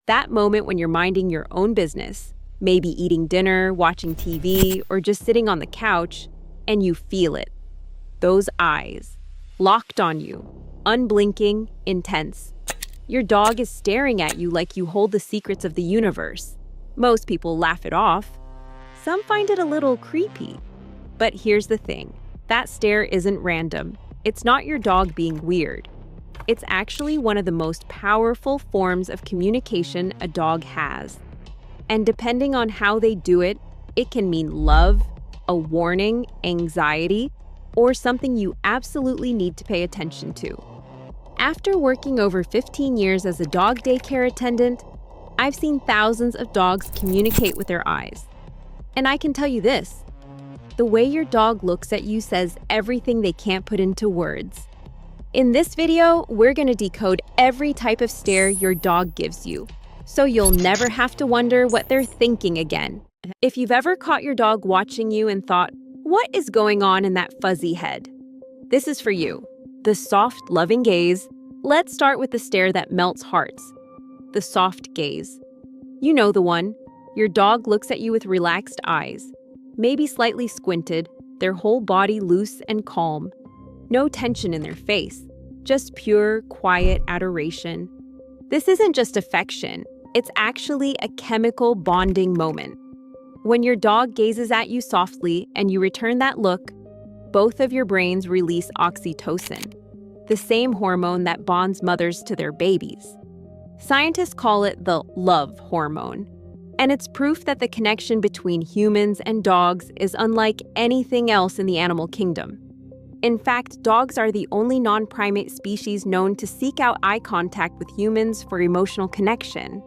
That moment when you're minding your own business, maybe eating dinner, watching TV, or just sitting on the couch, and you feel it. Those eyes, locked on you, unblinking, intense. Your dog is staring at you like you hold the secrets of the universe. Most people laugh it off. Some find it a little creepy. But here's the thing. That stare isn't random. It's not your dog being weird. It's actually one of the most powerful forms of communication a dog has. And depending on how they do it, it can mean love, a warning, anxiety, or something you absolutely need to pay attention to. After working over 15 years as a dog daycare attendant, I've seen thousands of dogs communicate with their eyes. And I can tell you this, the way your dog looks at you says everything they can't put into words. In this video, we're going to decode every type of stare your dog gives you, so you'll never have to wonder what they're thinking again. If you've ever caught your dog watching you and thought, what is going on in that fuzzy head? This is for you. The soft, loving gaze. Let's start with the stare that melts hearts. The soft gaze. You know the one. Your dog looks at you with relaxed eyes, maybe slightly squinted, their whole body loose and calm. No tension in their face, just pure, quiet adoration. This isn't just affection, it's actually a chemical bonding moment. When your dog gazes at you softly and you return that look, both of your brains release oxytocin, the same hormone that bonds mothers to their babies. Scientists call it the love hormone, and it's proof that the connection between humans and dogs is unlike anything else in the animal kingdom. In fact, dogs are the only non-primate species known to seek out eye contact with humans for emotional connection.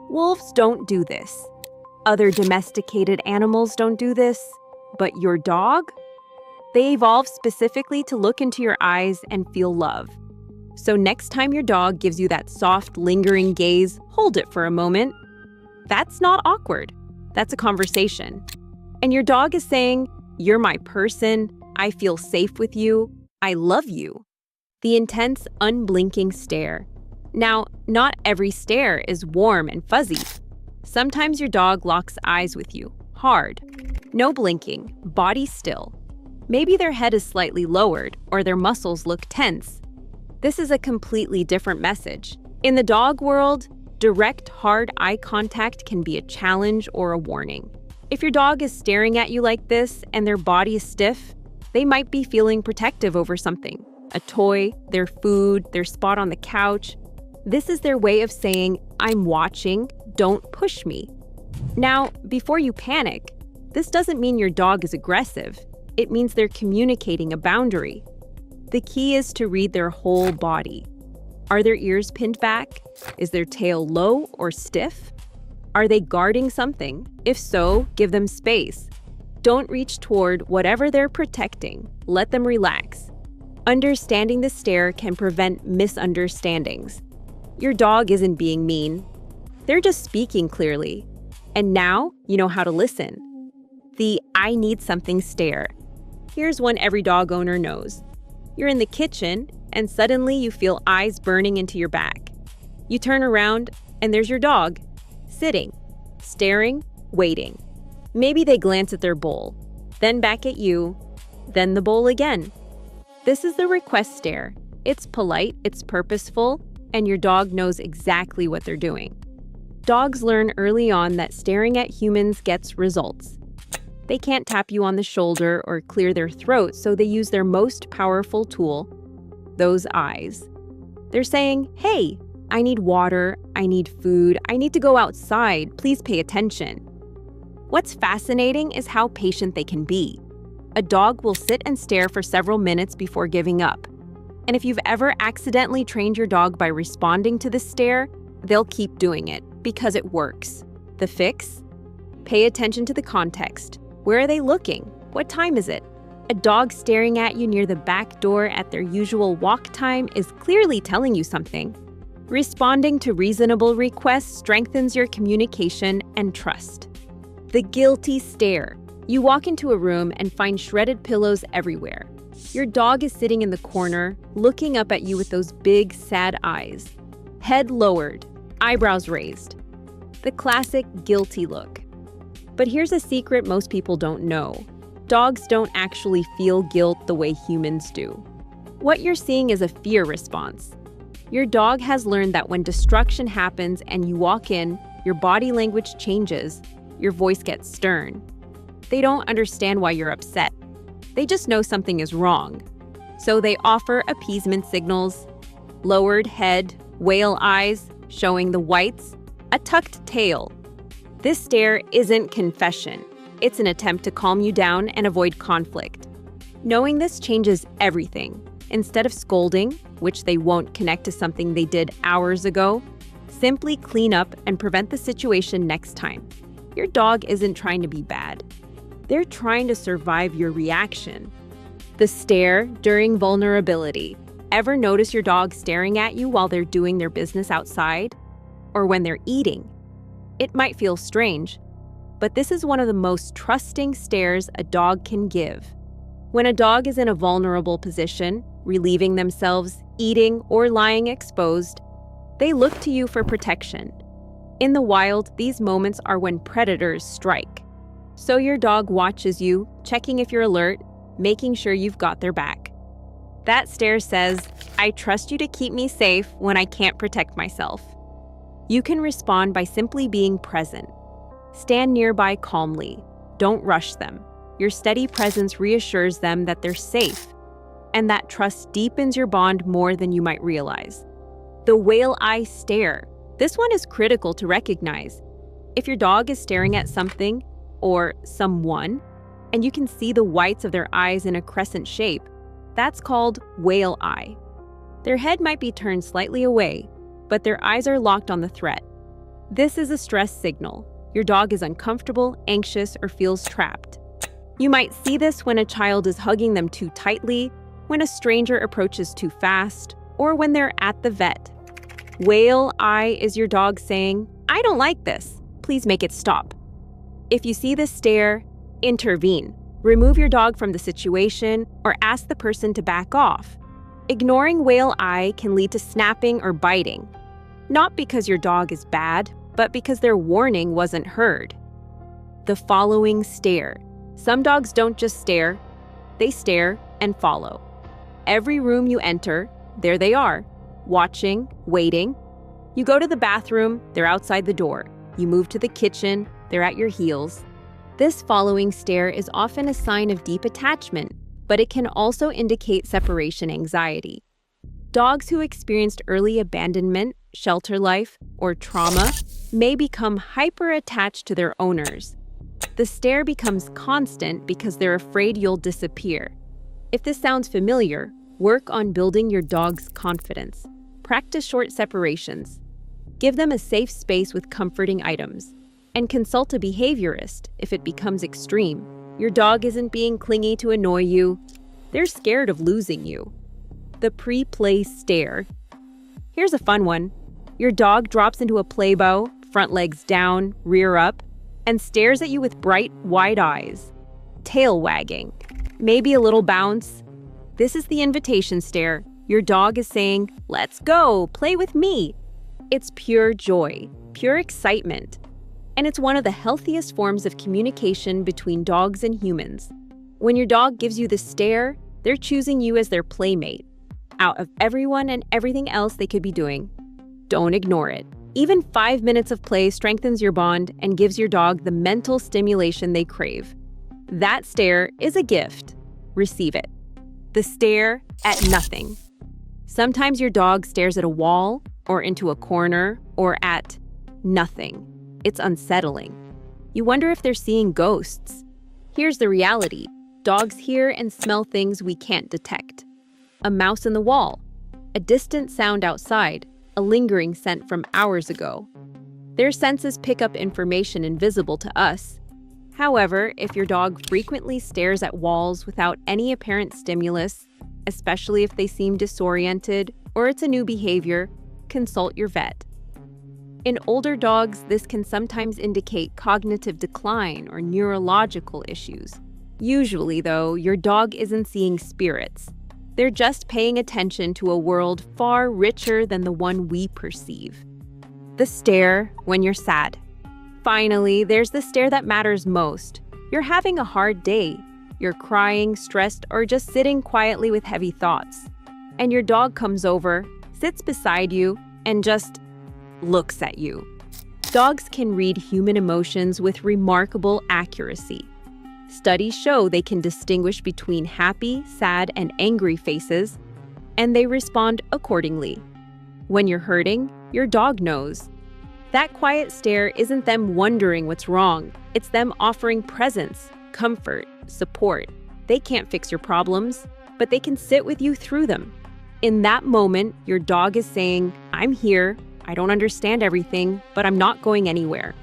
Wolves don't do this. Other domesticated animals don't do this. But your dog? They evolved specifically to look into your eyes and feel love. So next time your dog gives you that soft, lingering gaze, hold it for a moment. That's not awkward. That's a conversation. And your dog is saying, you're my person, I feel safe with you, I love you. The intense, unblinking stare. Now, not every stare is warm and fuzzy. Sometimes your dog locks eyes with you, hard. No blinking, body still. Maybe their head is slightly lowered or their muscles look tense. This is a completely different message. In the dog world, direct, hard eye contact can be a challenge or a warning. If your dog is staring at you like this and their body is stiff, they might be feeling protective over something. A toy, their food, their spot on the couch. This is their way of saying, I'm watching, don't push me. Now, before you panic, this doesn't mean your dog is aggressive. It means they're communicating a boundary. The key is to read their whole body. Are their ears pinned back? Is their tail low or stiff? Are they guarding something? If so, give them space. Don't reach toward whatever they're protecting. Let them relax. Understanding the stare can prevent misunderstandings. Your dog isn't being mean. They're just speaking clearly. And now you know how to listen. The I need something stare. Here's one every dog owner knows. You're in the kitchen and suddenly you feel eyes burning into your back. You turn around and there's your dog, sitting, staring, waiting. Maybe they glance at their bowl, then back at you, then the bowl again. This is the request stare. It's polite, it's purposeful, and your dog knows exactly what they're doing. Dogs learn early on that staring at humans gets results. They can't tap you on the shoulder or clear their throat, so they use their most powerful tool, those eyes. They're saying, hey, I need water, I need food, I need to go outside, please pay attention. What's fascinating is how patient they can be. A dog will sit and stare for several minutes before giving up. And if you've ever accidentally trained your dog by responding to the stare, they'll keep doing it because it works. The fix? Pay attention to the context. Where are they looking? What time is it? A dog staring at you near the back door at their usual walk time is clearly telling you something. Responding to reasonable requests strengthens your communication and trust. The guilty stare. You walk into a room and find shredded pillows everywhere. Your dog is sitting in the corner, looking up at you with those big, sad eyes. Head lowered, eyebrows raised. The classic guilty look. But here's a secret most people don't know. Dogs don't actually feel guilt the way humans do. What you're seeing is a fear response. Your dog has learned that when destruction happens and you walk in, your body language changes, your voice gets stern. They don't understand why you're upset. They just know something is wrong. So they offer appeasement signals, lowered head, whale eyes, showing the whites, a tucked tail. This stare isn't confession. It's an attempt to calm you down and avoid conflict. Knowing this changes everything. Instead of scolding, which they won't connect to something they did hours ago, simply clean up and prevent the situation next time. Your dog isn't trying to be bad. They're trying to survive your reaction. The stare during vulnerability. Ever notice your dog staring at you while they're doing their business outside? Or when they're eating? It might feel strange, but this is one of the most trusting stares a dog can give. When a dog is in a vulnerable position, relieving themselves, eating, or lying exposed, they look to you for protection. In the wild, these moments are when predators strike. So your dog watches you, checking if you're alert, making sure you've got their back. That stare says, I trust you to keep me safe when I can't protect myself. You can respond by simply being present. Stand nearby calmly. Don't rush them. Your steady presence reassures them that they're safe, and that trust deepens your bond more than you might realize. The whale eye stare. This one is critical to recognize. If your dog is staring at something or someone, and you can see the whites of their eyes in a crescent shape, that's called whale eye. Their head might be turned slightly away, but their eyes are locked on the threat. This is a stress signal. Your dog is uncomfortable, anxious, or feels trapped. You might see this when a child is hugging them too tightly, when a stranger approaches too fast, or when they're at the vet. Whale eye is your dog saying, I don't like this. Please make it stop. If you see this stare, intervene. Remove your dog from the situation or ask the person to back off. Ignoring whale eye can lead to snapping or biting. Not because your dog is bad, but because their warning wasn't heard. The following stare. Some dogs don't just stare, they stare and follow. Every room you enter, there they are, watching, waiting. You go to the bathroom, they're outside the door. You move to the kitchen, they're at your heels. This following stare is often a sign of deep attachment, but it can also indicate separation anxiety. Dogs who experienced early abandonment, shelter life, or trauma may become hyper-attached to their owners. The stare becomes constant because they're afraid you'll disappear. If this sounds familiar, work on building your dog's confidence. Practice short separations. Give them a safe space with comforting items. And consult a behaviorist if it becomes extreme. Your dog isn't being clingy to annoy you. They're scared of losing you. The pre-play stare. Here's a fun one. Your dog drops into a play bow, front legs down, rear up, and stares at you with bright, wide eyes. Tail wagging. Maybe a little bounce. This is the invitation stare. Your dog is saying, let's go, play with me. It's pure joy, pure excitement. And it's one of the healthiest forms of communication between dogs and humans. When your dog gives you the stare, they're choosing you as their playmate, out of everyone and everything else they could be doing. Don't ignore it. Even 5 minutes of play strengthens your bond and gives your dog the mental stimulation they crave. That stare is a gift. Receive it. The stare at nothing. Sometimes your dog stares at a wall, or into a corner, or at nothing. It's unsettling. You wonder if they're seeing ghosts. Here's the reality. Dogs hear and smell things we can't detect. A mouse in the wall, a distant sound outside, a lingering scent from hours ago. Their senses pick up information invisible to us. However, if your dog frequently stares at walls without any apparent stimulus, especially if they seem disoriented or it's a new behavior, consult your vet. In older dogs, this can sometimes indicate cognitive decline or neurological issues. Usually, though, your dog isn't seeing spirits. They're just paying attention to a world far richer than the one we perceive. The stare when you're sad. Finally, there's the stare that matters most. You're having a hard day. You're crying, stressed, or just sitting quietly with heavy thoughts. And your dog comes over, sits beside you, and just looks at you. Dogs can read human emotions with remarkable accuracy. Studies show they can distinguish between happy, sad, and angry faces, and they respond accordingly. When you're hurting, your dog knows. That quiet stare isn't them wondering what's wrong. It's them offering presence, comfort, support. They can't fix your problems, but they can sit with you through them. In that moment, your dog is saying, "I'm here. I don't understand everything, but I'm not going anywhere."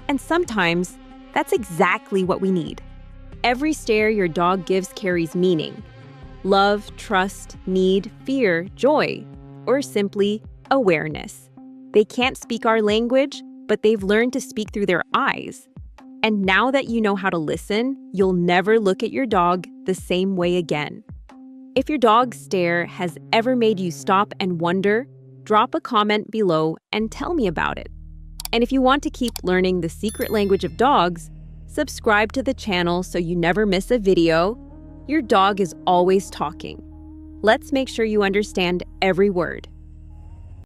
And sometimes, that's exactly what we need. Every stare your dog gives carries meaning. Love, trust, need, fear, joy, or simply awareness. They can't speak our language, but they've learned to speak through their eyes. And now that you know how to listen, you'll never look at your dog the same way again. If your dog's stare has ever made you stop and wonder, drop a comment below and tell me about it. And if you want to keep learning the secret language of dogs, subscribe to the channel so you never miss a video. Your dog is always talking. Let's make sure you understand every word.